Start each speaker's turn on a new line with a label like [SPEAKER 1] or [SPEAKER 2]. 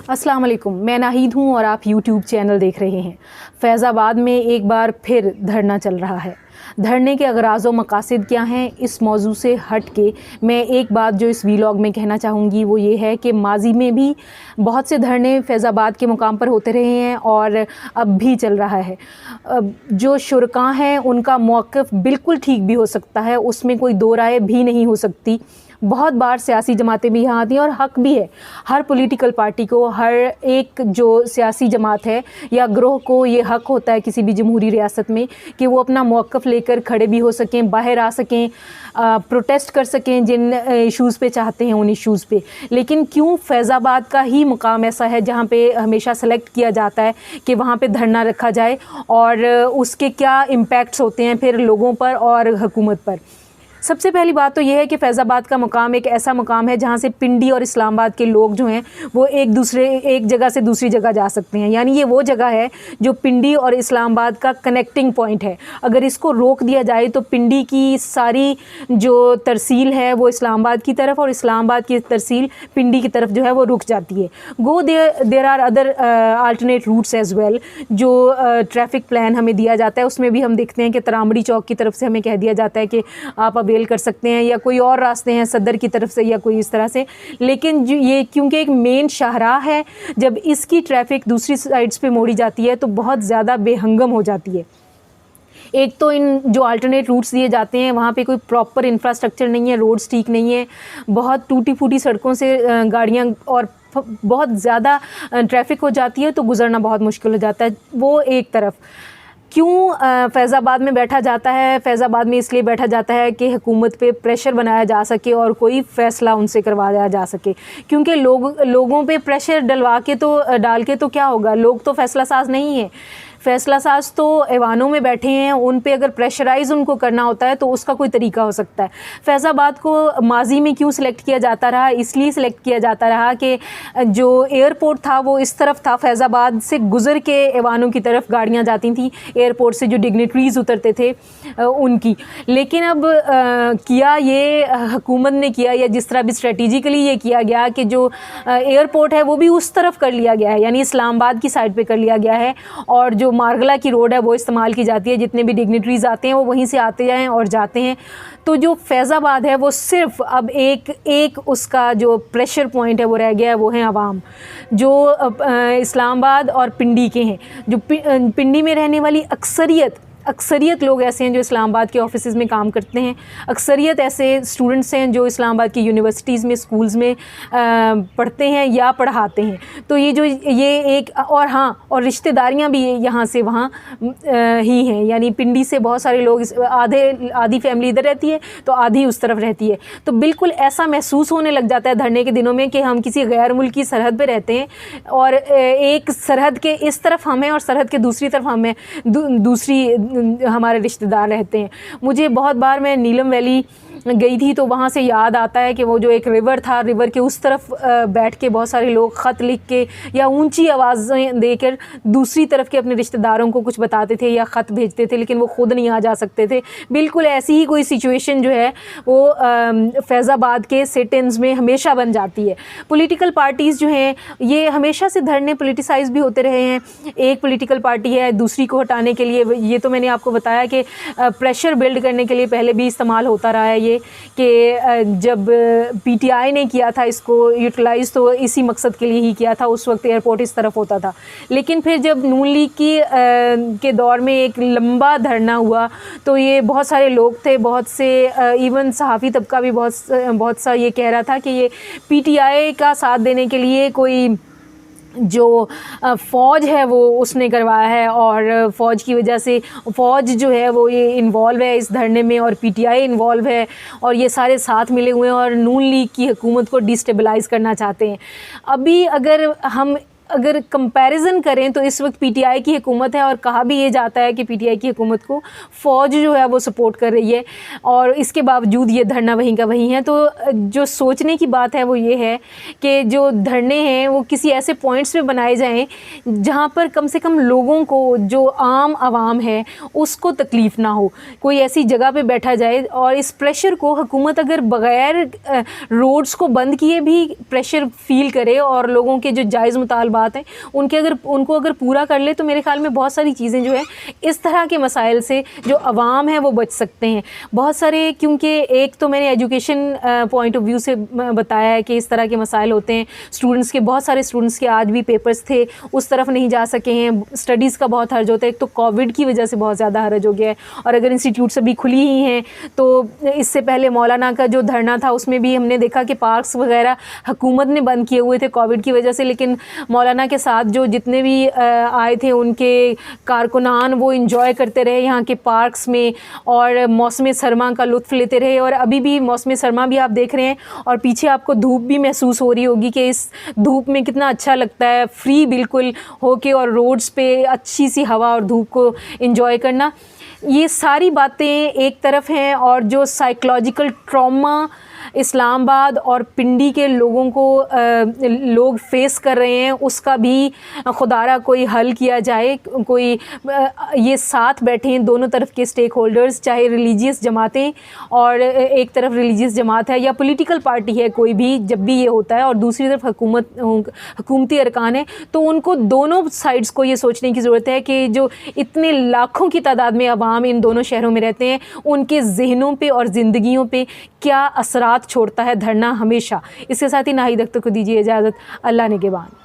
[SPEAKER 1] अस्सलाम वालेकुम, मैं नाहिद हूँ और आप यूट्यूब चैनल देख रहे हैं। फैज़ाबाद में एक बार फिर धरना चल रहा है। धरने के अगराज़ व मकासद क्या हैं, इस मौजू से हट के मैं एक बात जो इस वीलॉग में कहना चाहूँगी वो ये है कि माजी में भी बहुत से धरने फैज़ाबाद के मुकाम पर होते रहे हैं और अब भी चल रहा है। जो शुरका हैं उनका मौक़िफ़ बिल्कुल ठीक भी हो सकता है, उसमें कोई दो राय भी नहीं हो सकती। बहुत बार सियासी जमातें भी यहाँ आती हैं और हक़ भी है हर पॉलिटिकल पार्टी को, हर एक जो सियासी जमात है या ग्रोह को ये हक़ होता है किसी भी जमहूरी रियासत में कि वो अपना मौक़िफ़ लेकर खड़े भी हो सकें, बाहर आ सकें, प्रोटेस्ट कर सकें जिन इशूज़ पे चाहते हैं उन इशूज़ पे। लेकिन क्यों फैज़ाबाद का ही मुकाम ऐसा है जहाँ पे हमेशा सेलेक्ट किया जाता है कि वहाँ पे धरना रखा जाए और उसके क्या इम्पैक्ट्स होते हैं फिर लोगों पर और हुकूमत पर। सबसे पहली बात तो ये है कि फैज़ाबाद का मुकाम एक ऐसा मुकाम है जहाँ से पिंडी और इस्लामाबाद के लोग जो हैं वो एक जगह से दूसरी जगह जा सकते हैं। यानी ये वो जगह है जो पिंडी और इस्लामाबाद का कनेक्टिंग पॉइंट है। अगर इसको रोक दिया जाए तो पिंडी की सारी जो तरसील है वो इस्लामाबाद की तरफ और इस्लामाबाद की तरसील पिंडी की तरफ जो है वो रुक जाती है। There are other alternate routes as well. जो ट्रैफिक प्लान हमें दिया जाता है उसमें भी हम देखते हैं कि तरामड़ी चौक की तरफ से हमें कह दिया जाता है कि आप कर सकते हैं या कोई और रास्ते हैं सदर की तरफ से या कोई इस तरह से। लेकिन ये क्योंकि एक मेन शाहराह है, जब इसकी ट्रैफिक दूसरी साइड्स पे मोड़ी जाती है तो बहुत ज़्यादा बेहंगम हो जाती है। एक तो इन जो अल्टरनेट रूट्स दिए जाते हैं वहाँ पे कोई प्रॉपर इंफ्रास्ट्रक्चर नहीं है, रोड्स ठीक नहीं है, बहुत टूटी फूटी सड़कों से गाड़ियाँ और बहुत ज़्यादा ट्रैफिक हो जाती है तो गुजरना बहुत मुश्किल हो जाता है। वो एक तरफ क्यों फैज़ाबाद में बैठा जाता है, फैज़ाबाद में इसलिए बैठा जाता है कि हुकूमत पे प्रेशर बनाया जा सके और कोई फ़ैसला उनसे करवाया जा सके। क्योंकि लोगों पे प्रेशर डाल के तो क्या होगा, लोग तो फ़ैसला साज नहीं है। फ़ैसला साज तो ऐवानों में बैठे हैं, उन पे अगर प्रेशराइज़ उनको करना होता है तो उसका कोई तरीका हो सकता है। फैज़ाबाद को माजी में क्यों सिलेक्ट किया जाता रहा, इसलिए सिलेक्ट किया जाता रहा कि जो एयरपोर्ट था वो इस तरफ था, फैज़ाबाद से गुज़र के ऐवानों की तरफ गाड़ियाँ जाती थी, एयरपोर्ट से जो डिग्नेटरीज़ उतरते थे उनकी। लेकिन अब किया ये हुकूमत ने किया या जिस तरह भी स्ट्रेटिजिकली ये किया गया कि जो एयरपोर्ट है वो भी उस तरफ कर लिया गया है, यानी इस्लामाबाद की साइड पर कर लिया गया है और जो मारगला की रोड है वो इस्तेमाल की जाती है। जितने भी डिग्नेटरीज़ आते हैं वो वहीं से आते हैं और जाते हैं। तो जो फैज़ाबाद है वो सिर्फ अब एक उसका जो प्रेशर पॉइंट है वो रह गया है, वो है अवाम जो इस्लामाबाद और पिंडी के हैं। जो पिंडी में रहने वाली अक्सरियत लोग ऐसे हैं जो इस्लामाबाद के ऑफिसेज़ में काम करते हैं। अक्सरियत ऐसे स्टूडेंट्स हैं जो इस्लामाबाद की यूनिवर्सिटीज़ में, स्कूल्स में पढ़ते हैं या पढ़ाते हैं। तो ये एक और रिश्तेदारियां भी यहाँ से वहाँ ही हैं। यानी पिंडी से बहुत सारे लोग, आधी फैमिली इधर रहती है तो आधी उस तरफ रहती है। तो बिल्कुल ऐसा महसूस होने लग जाता है धरने के दिनों में कि हम किसी गैर मुल्की सरहद पे रहते हैं और एक सरहद के इस तरफ हम हैं और सरहद के दूसरी तरफ हम हैं, दूसरी हमारे रिश्तेदार रहते हैं। मुझे बहुत बार, मैं नीलम वैली गई थी तो वहाँ से याद आता है कि वो जो एक रिवर था, रिवर के उस तरफ बैठ के बहुत सारे लोग ख़त लिख के या ऊंची आवाज़ें देकर दूसरी तरफ के अपने रिश्तेदारों को कुछ बताते थे या ख़त भेजते थे, लेकिन वो ख़ुद नहीं आ जा सकते थे। बिल्कुल ऐसी ही कोई सिचुएशन जो है वो फैज़ाबाद के सिट-इन्स में हमेशा बन जाती है। पॉलिटिकल पार्टीज़ जो हैं ये हमेशा से धरने पोलिटिसाइज़ भी होते रहे हैं। एक पॉलिटिकल पार्टी है दूसरी को हटाने के लिए, ये तो मैंने आपको बताया कि प्रेशर बिल्ड करने के लिए पहले भी इस्तेमाल होता रहा है ये, कि जब पीटीआई ने किया था इसको यूटिलाइज़ तो इसी मकसद के लिए ही किया था। उस वक्त एयरपोर्ट इस तरफ होता था, लेकिन फिर जब नून लीग के दौर में एक लंबा धरना हुआ तो ये बहुत सारे लोग थे, बहुत से इवन सहाफ़ी तबका भी बहुत सा ये कह रहा था कि ये पीटीआई का साथ देने के लिए कोई जो फ़ौज है वो उसने करवाया है और फ़ौज की वजह से फ़ौज जो है वो ये इन्वॉल्व है इस धरने में और पीटीआई इन्वॉल्व है और ये सारे साथ मिले हुए हैं और नून लीग की हुकूमत को डिस्टेबलाइज़ करना चाहते हैं। अभी अगर हम अगर कंपैरिजन करें तो इस वक्त पीटीआई की हुकूमत है, और कहा भी ये जाता है कि पीटीआई की हुकूमत को फ़ौज जो है वो सपोर्ट कर रही है, और इसके बावजूद ये धरना वहीं का वहीं है। तो जो सोचने की बात है वो ये है कि जो धरने हैं वो किसी ऐसे पॉइंट्स पे बनाए जाएं जहाँ पर कम से कम लोगों को, जो आम आवाम है, उसको तकलीफ़ ना हो। कोई ऐसी जगह पे बैठा जाए और इस प्रेशर को हुकूमत अगर बग़ैर रोड्स को बंद किए भी प्रेशर फ़ील करे और लोगों के जो जायज़ मुतालबात हैं उनको अगर पूरा कर ले, तो मेरे ख़्याल में बहुत सारी चीज़ें जो है इस तरह के मसाइल से जो अवाम है वो बच सकते हैं बहुत सारे। क्योंकि एक तो मैंने एजुकेशन पॉइंट ऑफ व्यू से बताया है कि इस तरह के मसाइल होते हैं। स्टूडेंट्स के, बहुत सारे स्टूडेंट्स के आज भी पेपर्स थे, उस तरफ नहीं जा सके हैं। स्टडीज़ का बहुत हर्ज होता है। एक तो कोविड की वजह से बहुत ज़्यादा हर्ज हो गया है, और अगर इंस्टीट्यूट्स अभी खुली ही हैं तो इससे पहले मौलाना का जो धरना था उसमें भी हमने देखा कि पार्क्स वगैरह हुकूमत ने बंद किए हुए थे कोविड की वजह से, लेकिन मौलाना के साथ जो जितने भी आए थे उनके कारकुनान वो इंजॉय करते रहे यहाँ के पार्क्स में, और मौसम सरमा का लुत्फ़ लेते रहे। और अभी भी मौसम सरमा भी आप देख रहे हैं, और पीछे आपको धूप भी महसूस हो रही होगी कि इस धूप में कितना अच्छा लगता है फ्री बिल्कुल होके और रोड्स पे अच्छी सी हवा और धूप को इंजॉय करना। ये सारी बातें एक तरफ हैं, और जो साइकोलॉजिकल ट्रॉमा इस्लामाबाद और पिंडी के लोगों को लोग फेस कर रहे हैं, उसका भी खुदारा कोई हल किया जाए। कोई ये साथ बैठे हैं दोनों तरफ के स्टेक होल्डर्स, चाहे रिलीजियस जमातें, और एक तरफ रिलीजियस जमात है या पॉलिटिकल पार्टी है कोई भी, जब भी ये होता है, और दूसरी तरफ हुकूमती अरकान है, तो उनको दोनों साइड्स को ये सोचने की ज़रूरत है कि जो इतने लाखों की तादाद में अवाम इन दोनों शहरों में रहते हैं, उनके जहनों पे और ज़िंदगियों पे क्या असरात छोड़ता है धरना हमेशा। इसके साथ ही नाहिद अख्तर को दीजिए इजाज़त। अल्लाह निगहबान।